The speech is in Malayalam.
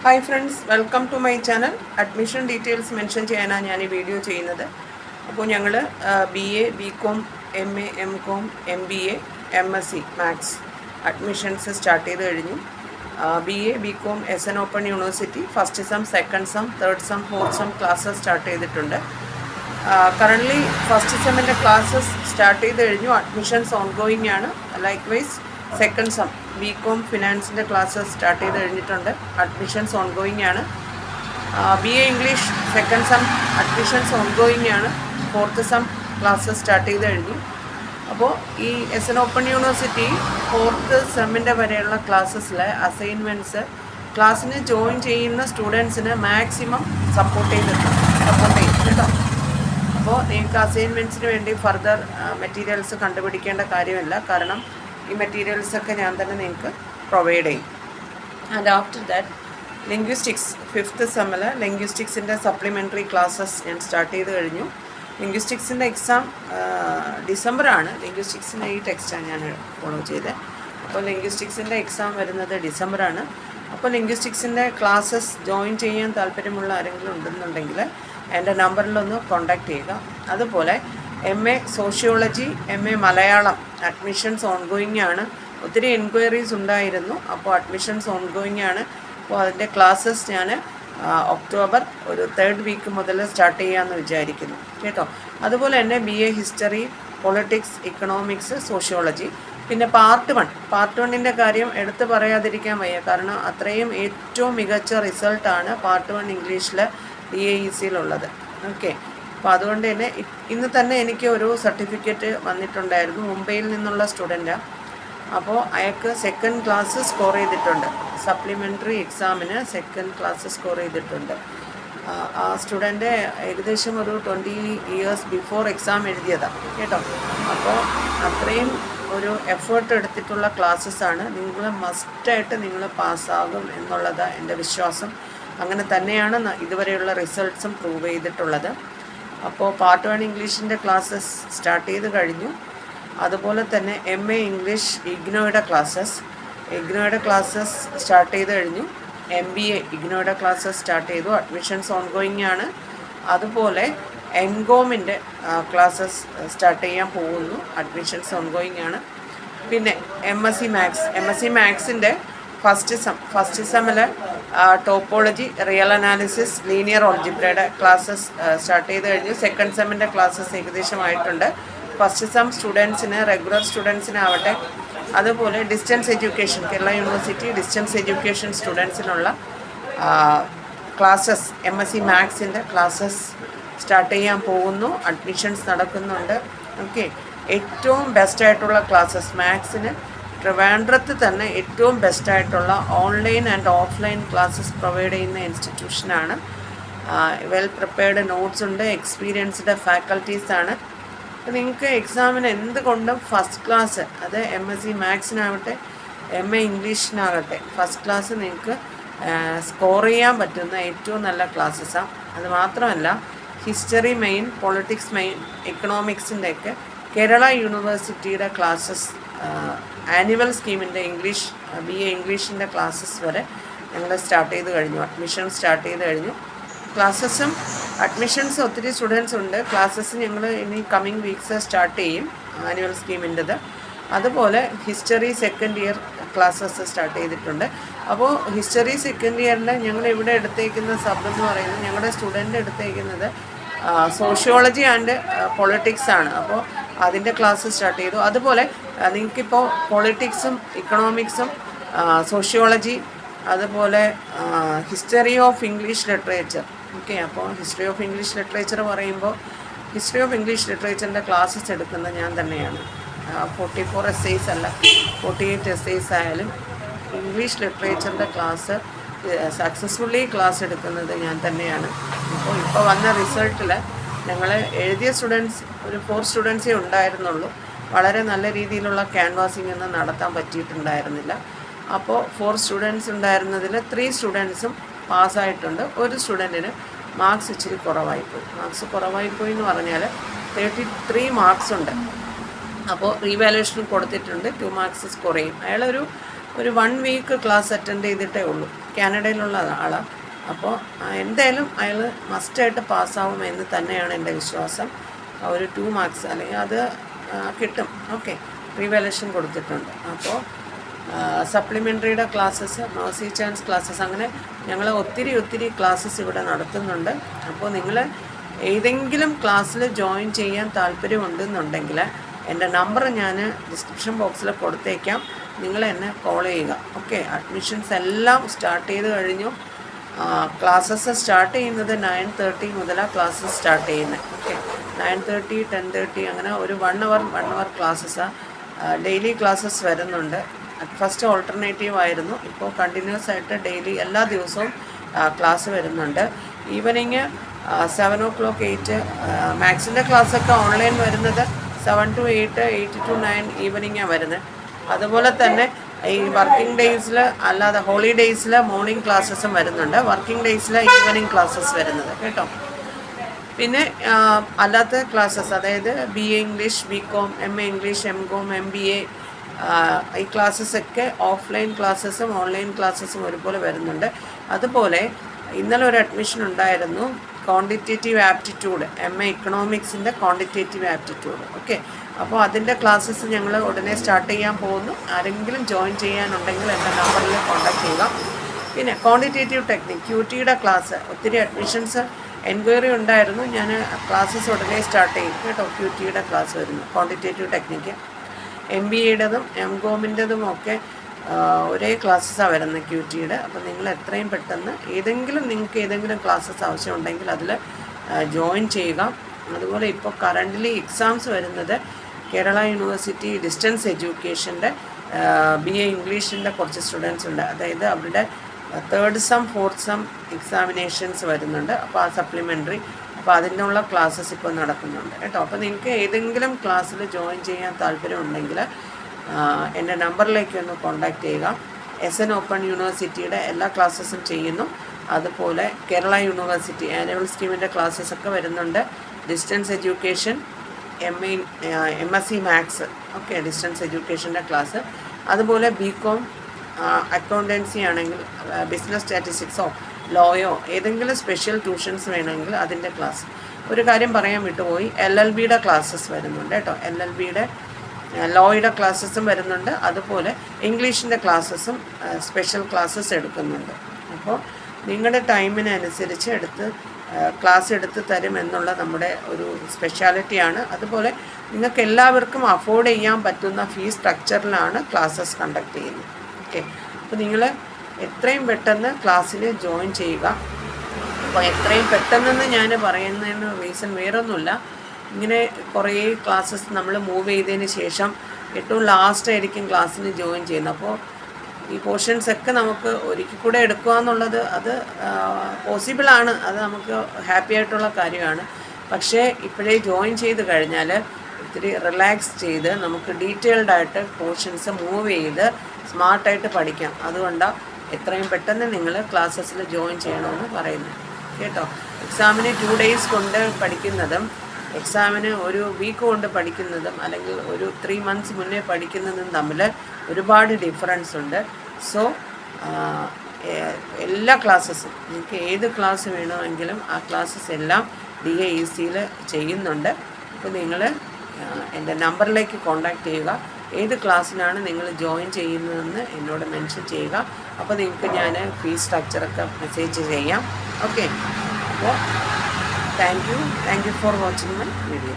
Hi friends, welcome to my channel. Admission details mention ചെയ്യാനാണ് ഞാൻ ഈ വീഡിയോ ചെയ്യുന്നത്. അപ്പോൾ ഞങ്ങൾ BA, BCom, MA, MCom, MBA, MSc maths admissions start ചെയ്ത് കഴിഞ്ഞു. BA, BCom SN open university first sem, second sem, third sem, fourth sem classes start ചെയ്തിട്ടുണ്ട്. കറൻ്റ്ലി ഫസ്റ്റ് സെമ്മിൻ്റെ ക്ലാസ്സസ് സ്റ്റാർട്ട് ചെയ്ത് കഴിഞ്ഞു. അഡ്മിഷൻസ് ഓൺഗോയിങ് ആണ്. ലൈക്ക് സെക്കൻഡ് സെം BCom ഫിനാൻസിൻ്റെ ക്ലാസ്സസ് സ്റ്റാർട്ട് ചെയ്ത് കഴിഞ്ഞിട്ടുണ്ട്. അഡ്മിഷൻസ് ഓൺഗോയിങ് ആണ്. BA English second sem admissions ongoing ആണ്. ഫോർത്ത് സെം ക്ലാസ്സസ് സ്റ്റാർട്ട് ചെയ്ത് കഴിഞ്ഞു. അപ്പോൾ ഈ SN ഓപ്പൺ യൂണിവേഴ്സിറ്റി ഫോർത്ത് സെമ്മിൻ്റെ വരെയുള്ള ക്ലാസ്സസിലെ അസൈൻമെൻറ്റ്സ് ക്ലാസ്സിന് ജോയിൻ ചെയ്യുന്ന സ്റ്റുഡൻസിന് മാക്സിമം സപ്പോർട്ട് ചെയ്യും കേട്ടോ. അപ്പോൾ നിങ്ങൾക്ക് അസൈൻമെൻറ്റ്സിന് വേണ്ടി ഫർദർ മെറ്റീരിയൽസ് കണ്ടുപിടിക്കേണ്ട കാര്യമില്ല. കാരണം ഈ മെറ്റീരിയൽസൊക്കെ ഞാൻ തന്നെ നിങ്ങൾക്ക് പ്രൊവൈഡ് ചെയ്യും. And after that linguistics fifth സെമ്മിൽ ലിംഗ്വിസ്റ്റിക്സിൻ്റെ സപ്ലിമെൻ്ററി ക്ലാസ്സസ് ഞാൻ സ്റ്റാർട്ട് ചെയ്ത് കഴിഞ്ഞു. ലിംഗ്വിസ്റ്റിക്സിൻ്റെ എക്സാം ഡിസംബറാണ്. ലിംഗ്വിസ്റ്റിക്സിൻ്റെ ഈ ടെക്സ്റ്റാണ് ഞാൻ ഫോളോ ചെയ്തത്. അപ്പോൾ ലിംഗ്വിസ്റ്റിക്സിൻ്റെ എക്സാം വരുന്നത് ഡിസംബറാണ്. അപ്പോൾ ലിംഗ്വിസ്റ്റിക്സിൻ്റെ ക്ലാസ്സസ് ജോയിൻ ചെയ്യാൻ താല്പര്യമുള്ള ആരെങ്കിലും ഉണ്ടെന്നുണ്ടെങ്കിൽ എൻ്റെ നമ്പറിലൊന്ന് കോൺടാക്റ്റ് ചെയ്യുക. അതുപോലെ MA sociology, MA Malayalam admissions ongoing ആണ്. ഒത്തിരി എൻക്വയറീസ് ഉണ്ടായിരുന്നു. അപ്പോൾ അഡ്മിഷൻസ് ഓൺഗോയിങ് ആണ്. അപ്പോൾ അതിൻ്റെ ക്ലാസ്സസ് ഞാൻ ഒക്ടോബർ ഒരു തേർഡ് വീക്ക് മുതൽ സ്റ്റാർട്ട് ചെയ്യാമെന്ന് വിചാരിക്കുന്നു കേട്ടോ. അതുപോലെ തന്നെ BA history, politics, economics, sociology. പിന്നെ പാർട്ട് 1 കാര്യം എടുത്ത് പറയാതിരിക്കാൻ വയ്യ. കാരണം അത്രയും ഏറ്റവും മികച്ച റിസൾട്ടാണ് പാർട്ട് 1 ഇംഗ്ലീഷിൽ DAECയിലുള്ളത്. ഓക്കെ, അപ്പോൾ അതുകൊണ്ട് തന്നെ ഇന്ന് തന്നെ എനിക്ക് ഒരു സർട്ടിഫിക്കറ്റ് വന്നിട്ടുണ്ടായിരുന്നു. മുംബൈയിൽ നിന്നുള്ള സ്റ്റുഡൻറ്റാണ്. അപ്പോൾ അയാൾക്ക് സെക്കൻഡ് ക്ലാസ് സ്കോർ ചെയ്തിട്ടുണ്ട്. സപ്ലിമെൻ്ററി എക്സാമിന് സെക്കൻഡ് ക്ലാസ് സ്കോർ ചെയ്തിട്ടുണ്ട്. ആ സ്റ്റുഡൻറ്റ് ഏകദേശം ഒരു 20 years ബിഫോർ എക്സാം എഴുതിയതാണ് കേട്ടോ. അപ്പോൾ അത്രയും ഒരു എഫേർട്ട് എടുത്തിട്ടുള്ള ക്ലാസ്സസ്സാണ്. നിങ്ങൾ മസ്റ്റായിട്ട് നിങ്ങൾ പാസ്സാകും എന്നുള്ളതാണ് എൻ്റെ വിശ്വാസം. അങ്ങനെ തന്നെയാണ് ഇതുവരെയുള്ള റിസൾട്ട്സും പ്രൂവ് ചെയ്തിട്ടുള്ളത്. അപ്പോൾ പാർട്ട് 1 ഇംഗ്ലീഷിൻ്റെ ക്ലാസ്സസ് സ്റ്റാർട്ട് ചെയ്ത് കഴിഞ്ഞു. അതുപോലെ തന്നെ MA ഇംഗ്ലീഷ് ഇഗ്നോയുടെ ക്ലാസ്സസ് സ്റ്റാർട്ട് ചെയ്ത് കഴിഞ്ഞു. MBA ഇഗ്നോയുടെ ക്ലാസ്സസ് സ്റ്റാർട്ട് ചെയ്തു. അഡ്മിഷൻസ് ഓൺഗോയിങ് ആണ്. അതുപോലെ MComൻ്റെ ക്ലാസ്സസ് സ്റ്റാർട്ട് ചെയ്യാൻ പോകുന്നു. അഡ്മിഷൻസ് ഓൺഗോയിങ് ആണ്. പിന്നെ MSc മാത്സിൻ്റെ ഫസ്റ്റ് സെമ്മിൽ ടോപ്പോളജി, റിയൽ അനാലിസിസ്, ലീനിയർ ഓൾജിബ്രയുടെ ക്ലാസ്സസ് സ്റ്റാർട്ട് ചെയ്ത് കഴിഞ്ഞു. സെക്കൻഡ് സെമ്മിൻ്റെ ക്ലാസ്സസ് ഏകദേശമായിട്ടുണ്ട്. ഫസ്റ്റ് സെം സ്റ്റുഡൻസിന്, റെഗുലർ സ്റ്റുഡൻസിനാവട്ടെ, അതുപോലെ distance education, Kerala university distance education സ്റ്റുഡൻസിനുള്ള ക്ലാസ്സസ് MSc മാത്സിൻ്റെ ക്ലാസ്സസ് സ്റ്റാർട്ട് ചെയ്യാൻ പോകുന്നു. അഡ്മിഷൻസ് നടക്കുന്നുണ്ട്. ഓക്കെ, ഏറ്റവും ബെസ്റ്റായിട്ടുള്ള ക്ലാസ്സസ് മാത്സിന് ട്രിവാൻഡ്രത്ത് തന്നെ ഏറ്റവും ബെസ്റ്റായിട്ടുള്ള online and offline classes provide ചെയ്യുന്ന ഇൻസ്റ്റിറ്റ്യൂഷനാണ്. വെൽ പ്രിപ്പയർഡ് നോട്ട്സ് ഉണ്ട്, എക്സ്പീരിയൻസ്ഡ് ഫാക്കൽറ്റീസാണ്. നിങ്ങൾക്ക് എക്സാമിന് എന്തുകൊണ്ടും ഫസ്റ്റ് ക്ലാസ്, അത് MSc മാത്സിനാവട്ടെ MA ഇംഗ്ലീഷിനാകട്ടെ, ഫസ്റ്റ് ക്ലാസ് നിങ്ങൾക്ക് സ്കോർ ചെയ്യാൻ പറ്റുന്ന ഏറ്റവും നല്ല ക്ലാസ്സസാണ്. അത് മാത്രമല്ല ഹിസ്റ്ററി മെയിൻ, പൊളിറ്റിക്സ് മെയിൻ, എക്കണോമിക്സിൻ്റെയൊക്കെ കേരള യൂണിവേഴ്സിറ്റിയുടെ ക്ലാസ്സസ് ആനുവൽ സ്കീമിൻ്റെ BA ഇംഗ്ലീഷിൻ്റെ ക്ലാസ്സസ് വരെ ഞങ്ങൾ സ്റ്റാർട്ട് ചെയ്ത് കഴിഞ്ഞു. അഡ്മിഷൻ സ്റ്റാർട്ട് ചെയ്ത് കഴിഞ്ഞു. ക്ലാസ്സസും അഡ്മിഷൻസ് ഒത്തിരി സ്റ്റുഡൻസ് ഉണ്ട്. ക്ലാസ്സസ് ഞങ്ങൾ ഇനി കമ്മിങ് വീക്സ് സ്റ്റാർട്ട് ചെയ്യും, ആനുവൽ സ്കീമിൻ്റെത്. അതുപോലെ history second year classes start ചെയ്തിട്ടുണ്ട്. അപ്പോൾ ഹിസ്റ്ററി സെക്കൻഡ് ഇയറിൽ ഞങ്ങൾ ഇവിടെ എടുത്തേക്കുന്ന സബ് എന്ന് പറയുന്നത്, ഞങ്ങളുടെ സ്റ്റുഡൻ്റ് എടുത്തേക്കുന്നത് സോഷ്യോളജി ആൻഡ് പൊളിറ്റിക്സ് ആണ്. അപ്പോൾ അതിൻ്റെ ക്ലാസ് സ്റ്റാർട്ട് ചെയ്തു. അതുപോലെ നിങ്ങൾക്കിപ്പോൾ പൊളിറ്റിക്സും ഇക്കണോമിക്സും സോഷ്യോളജി, അതുപോലെ history of English literature. Okay, അപ്പോൾ ഹിസ്റ്ററി ഓഫ് ഇംഗ്ലീഷ് ലിറ്ററേച്ചർ പറയുമ്പോൾ ഹിസ്റ്ററി ഓഫ് ഇംഗ്ലീഷ് ലിറ്ററേച്ചറിൻ്റെ ക്ലാസ്സസ് എടുക്കുന്നത് ഞാൻ തന്നെയാണ്. 44 essays അല്ല, 48 essays ആയാലും ഇംഗ്ലീഷ് ലിറ്ററേച്ചറിൻ്റെ ക്ലാസ് സക്സസ്ഫുള്ളി ക്ലാസ് എടുക്കുന്നത് ഞാൻ തന്നെയാണ്. ഇപ്പോൾ വന്ന റിസൾട്ടിൽ ഞങ്ങൾ എഴുതിയ സ്റ്റുഡൻസ് ഒരു 4 സ്റ്റുഡൻസേ ഉണ്ടായിരുന്നുള്ളൂ. വളരെ നല്ല രീതിയിലുള്ള ക്യാൻവാസിംഗ് ഒന്നും നടത്താൻ പറ്റിയിട്ടുണ്ടായിരുന്നില്ല. അപ്പോൾ 4 സ്റ്റുഡൻസ് ഉണ്ടായിരുന്നതിൽ 3 സ്റ്റുഡൻസും പാസ്സായിട്ടുണ്ട്. ഒരു സ്റ്റുഡൻറ്റിന് മാർക്സ് ഇച്ചിരി കുറവായിപ്പോയി എന്ന് പറഞ്ഞാൽ 33 മാർക്സ് ഉണ്ട്. അപ്പോൾ റീവാലുവേഷൻ കൊടുത്തിട്ടുണ്ട്. 2 മാർക്സ് സ്കോർ ചെയ്യും. അയാളൊരു ഒരു 1 വീക്ക് ക്ലാസ് അറ്റൻഡ് ചെയ്തിട്ടേ ഉള്ളൂ. കാനഡയിലുള്ള ആളാണ്. അപ്പോൾ എന്തായാലും അയാൾ മസ്റ്റായിട്ട് പാസ്സാവുമെന്ന് തന്നെയാണ് എൻ്റെ വിശ്വാസം. ഒരു 2 മാർക്സ് അല്ലെങ്കിൽ അത് കിട്ടും. ഓക്കെ, റീവാലുവേഷൻ കൊടുത്തിട്ടുണ്ട്. അപ്പോൾ സപ്ലിമെൻ്ററിയുടെ ക്ലാസ്സസ്, മേഴ്സി ചാൻസ് ക്ലാസ്സസ്, അങ്ങനെ ഞങ്ങൾ ഒത്തിരി ക്ലാസ്സസ് ഇവിടെ നടത്തുന്നുണ്ട്. അപ്പോൾ നിങ്ങൾ ഏതെങ്കിലും ക്ലാസ്സിൽ ജോയിൻ ചെയ്യാൻ താല്പര്യമുണ്ടെന്നുണ്ടെങ്കിൽ എൻ്റെ നമ്പർ ഞാൻ ഡിസ്ക്രിപ്ഷൻ ബോക്സിൽ കൊടുത്തേക്കാം. നിങ്ങൾ എന്നെ കോൾ ചെയ്യുക. ഓക്കെ, അഡ്മിഷൻസ് എല്ലാം സ്റ്റാർട്ട് ചെയ്ത് കഴിഞ്ഞു. ക്ലാസ്സസ് സ്റ്റാർട്ട് ചെയ്യുന്നത് 9:30 മുതലാണ് ക്ലാസ്സസ് സ്റ്റാർട്ട് ചെയ്യുന്നത്. ഓക്കെ, 9:30, 10:30 അങ്ങനെ ഒരു 1 അവർ ക്ലാസ്സസാണ്. ഡെയിലി ക്ലാസ്സസ് വരുന്നുണ്ട്. ഫസ്റ്റ് ഓൾട്ടർനേറ്റീവ് ആയിരുന്നു, ഇപ്പോൾ കണ്ടിന്യൂസ് ആയിട്ട് ഡെയിലി എല്ലാ ദിവസവും ക്ലാസ് വരുന്നുണ്ട്. ഈവനിങ് 7 o'clock 8 മാത്സിൻ്റെ ക്ലാസ്സൊക്കെ ഓൺലൈൻ വരുന്നത് 7 to 8, 8 to 9 ഈവനിങ്ങാണ് വരുന്നത്. അതുപോലെ തന്നെ ഈ വർക്കിംഗ് ഡേയ്സിൽ അല്ലാതെ ഹോളിഡേയ്സിൽ മോർണിംഗ് ക്ലാസ്സസും വരുന്നുണ്ട്. വർക്കിംഗ് ഡേയ്സിൽ ഈവനിങ് ക്ലാസ്സസ് വരുന്നത് കേട്ടോ. പിന്നെ അല്ലാത്ത ക്ലാസ്സസ്, അതായത് BA English, BCom, MA English, MCom, MBA ഈ ക്ലാസ്സസൊക്കെ ഓഫ്ലൈൻ ക്ലാസ്സസും ഓൺലൈൻ ക്ലാസ്സസും ഒരുപോലെ വരുന്നുണ്ട്. അതുപോലെ ഇന്നലെ ഒരു അഡ്മിഷൻ ഉണ്ടായിരുന്നു, ക്വാണ്ടിറ്റേറ്റീവ് ആപ്റ്റിറ്റ്യൂഡ്, MA ഇക്കണോമിക്സിൻ്റെ ക്വാണ്ടിറ്റേറ്റീവ് ആപ്റ്റിറ്റ്യൂഡ്. ഓക്കെ, അപ്പോൾ അതിൻ്റെ ക്ലാസ്സസ് ഞങ്ങൾ ഉടനെ സ്റ്റാർട്ട് ചെയ്യാൻ പോകുന്നു. ആരെങ്കിലും ജോയിൻ ചെയ്യാനുണ്ടെങ്കിൽ എൻ്റെ നമ്പറിൽ കോൺടാക്ട് ചെയ്യുക. പിന്നെ ക്വാണ്ടിറ്റേറ്റീവ് ടെക്നിക്, QTയുടെ ക്ലാസ്, ഒത്തിരി അഡ്മിഷൻസ് എൻക്വയറി ഉണ്ടായിരുന്നു. ഞാൻ ക്ലാസ്സസ് ഉടനെ സ്റ്റാർട്ട് ചെയ്യും കേട്ടോ. QTയുടെ ക്ലാസ് വരുന്നു, ക്വാണ്ടിറ്റേറ്റീവ് ടെക്നിക്ക്. MBAയുടേതും MComൻ്റെതും ഒക്കെ ഒരേ ക്ലാസ്സസാണ് വരുന്നത് QTയുടെ. അപ്പോൾ നിങ്ങൾ എത്രയും പെട്ടെന്ന് നിങ്ങൾക്ക് ഏതെങ്കിലും ക്ലാസ്സസ് ആവശ്യമുണ്ടെങ്കിൽ അതിൽ ജോയിൻ ചെയ്യുക. അതുപോലെ ഇപ്പോൾ കറൻ്റ്ലി എക്സാംസ് വരുന്നത് കേരള യൂണിവേഴ്സിറ്റി ഡിസ്റ്റൻസ് എഡ്യൂക്കേഷൻ്റെ BA ഇംഗ്ലീഷിൻ്റെ കുറച്ച് സ്റ്റുഡൻസ് ഉണ്ട്. അതായത് അവരുടെ 3rd sem 4th sem examinations വരുന്നുണ്ട്. അപ്പോൾ ആ സപ്ലിമെൻ്ററി, അപ്പോൾ അതിനുള്ള ക്ലാസ്സസ് ഇപ്പോൾ നടക്കുന്നുണ്ട് കേട്ടോ. അപ്പോൾ നിങ്ങൾക്ക് ഏതെങ്കിലും ക്ലാസ്സിൽ ജോയിൻ ചെയ്യാൻ താല്പര്യമുണ്ടെങ്കിൽ എൻ്റെ നമ്പറിലേക്ക് ഒന്ന് കോൺടാക്റ്റ് ചെയ്യുക. SN ഓപ്പൺ യൂണിവേഴ്സിറ്റിയുടെ എല്ലാ ക്ലാസ്സസും ചെയ്യുന്നു. അതുപോലെ കേരള യൂണിവേഴ്സിറ്റി ആനുവൽ സ്കീമിൻ്റെ ക്ലാസ്സസൊക്കെ വരുന്നുണ്ട്. Distance education, MSc maths, okay, distance എഡ്യൂക്കേഷൻ്റെ ക്ലാസ്. അതുപോലെ BCom അക്കൗണ്ടൻസി ആണെങ്കിൽ ബിസിനസ് സ്റ്റാറ്റിസ്റ്റിക്സോ ലോയോ ഏതെങ്കിലും സ്പെഷ്യൽ ട്യൂഷൻസ് വേണമെങ്കിൽ അതിൻ്റെ ക്ലാസ്. ഒരു കാര്യം പറയാൻ വിട്ടുപോയി, LLBയുടെ ക്ലാസ്സസ് വരുന്നുണ്ട് കേട്ടോ. LLBയുടെ ലോയുടെ ക്ലാസ്സസും വരുന്നുണ്ട്. അതുപോലെ ഇംഗ്ലീഷിൻ്റെ ക്ലാസ്സസും സ്പെഷ്യൽ ക്ലാസ്സസ് എടുക്കുന്നുണ്ട്. അപ്പോൾ നിങ്ങളുടെ ടൈമിനനുസരിച്ച് ക്ലാസ് എടുത്ത് തരുമെന്നുള്ള നമ്മുടെ ഒരു സ്പെഷ്യാലിറ്റിയാണ്. അതുപോലെ നിങ്ങൾക്ക് എല്ലാവർക്കും അഫോർഡ് ചെയ്യാൻ പറ്റുന്ന ഫീസ് സ്ട്രക്ചറിലാണ് ക്ലാസ്സസ് കണ്ടക്ട് ചെയ്യുന്നത്. ഓക്കെ, അപ്പോൾ നിങ്ങൾ എത്രയും പെട്ടെന്ന് ക്ലാസ്സിൽ ജോയിൻ ചെയ്യുക. അപ്പോൾ എത്രയും പെട്ടെന്നെന്ന് ഞാൻ പറയുന്നതിന് റീസൺ വേറൊന്നുമില്ല, ഇങ്ങനെ കുറേ ക്ലാസ്സസ് നമ്മൾ മൂവ് ചെയ്തതിന് ശേഷം ഏറ്റവും ലാസ്റ്റ് ആയിരിക്കും ക്ലാസ്സിന് ജോയിൻ ചെയ്യുന്നത്. അപ്പോൾ ഈ പോർഷൻസൊക്കെ നമുക്ക് ഒരിക്കൽ കൂടെ എടുക്കുക എന്നുള്ളത് അത് പോസിബിളാണ്, അത് നമുക്ക് ഹാപ്പി ആയിട്ടുള്ള കാര്യമാണ്. പക്ഷേ ഇപ്പോഴേ ജോയിൻ ചെയ്ത് കഴിഞ്ഞാൽ ഇത്തിരി റിലാക്സ് ചെയ്ത് നമുക്ക് ഡീറ്റെയിൽഡായിട്ട് പോർഷൻസ് മൂവ് ചെയ്ത് സ്മാർട്ടായിട്ട് പഠിക്കാം. അതുകൊണ്ടാണ് എത്രയും പെട്ടെന്ന് നിങ്ങൾ ക്ലാസ്സസിൽ ജോയിൻ ചെയ്യണമെന്ന് പറയുന്നത് കേട്ടോ. എക്സാമിന് 2 days കൊണ്ട് പഠിക്കുന്നതും എക്സാമിന് ഒരു വീക്ക് കൊണ്ട് പഠിക്കുന്നതും അല്ലെങ്കിൽ ഒരു 3 months മുന്നേ പഠിക്കുന്നതും തമ്മിൽ ഒരുപാട് ഡിഫറൻസ് ഉണ്ട്. സോ എല്ലാ ക്ലാസ്സസും നിങ്ങൾക്ക് ഏത് ക്ലാസ് വേണമെങ്കിലും ആ ക്ലാസ്സസ് എല്ലാം DAECയിൽ ചെയ്യുന്നുണ്ട്. അപ്പോൾ നിങ്ങൾ എൻ്റെ നമ്പറിലേക്ക് കോൺടാക്റ്റ് ചെയ്യുക. ഏത് ക്ലാസ്സിലാണ് നിങ്ങൾ ജോയിൻ ചെയ്യുന്നതെന്ന് എന്നോട് മെൻഷൻ ചെയ്യുക. അപ്പോൾ നിങ്ങൾക്ക് ഞാൻ ഫീസ് സ്ട്രക്ചറൊക്കെ മെസ്സേജ് ചെയ്യാം. ഓക്കെ, അപ്പോൾ thank you for watching my video.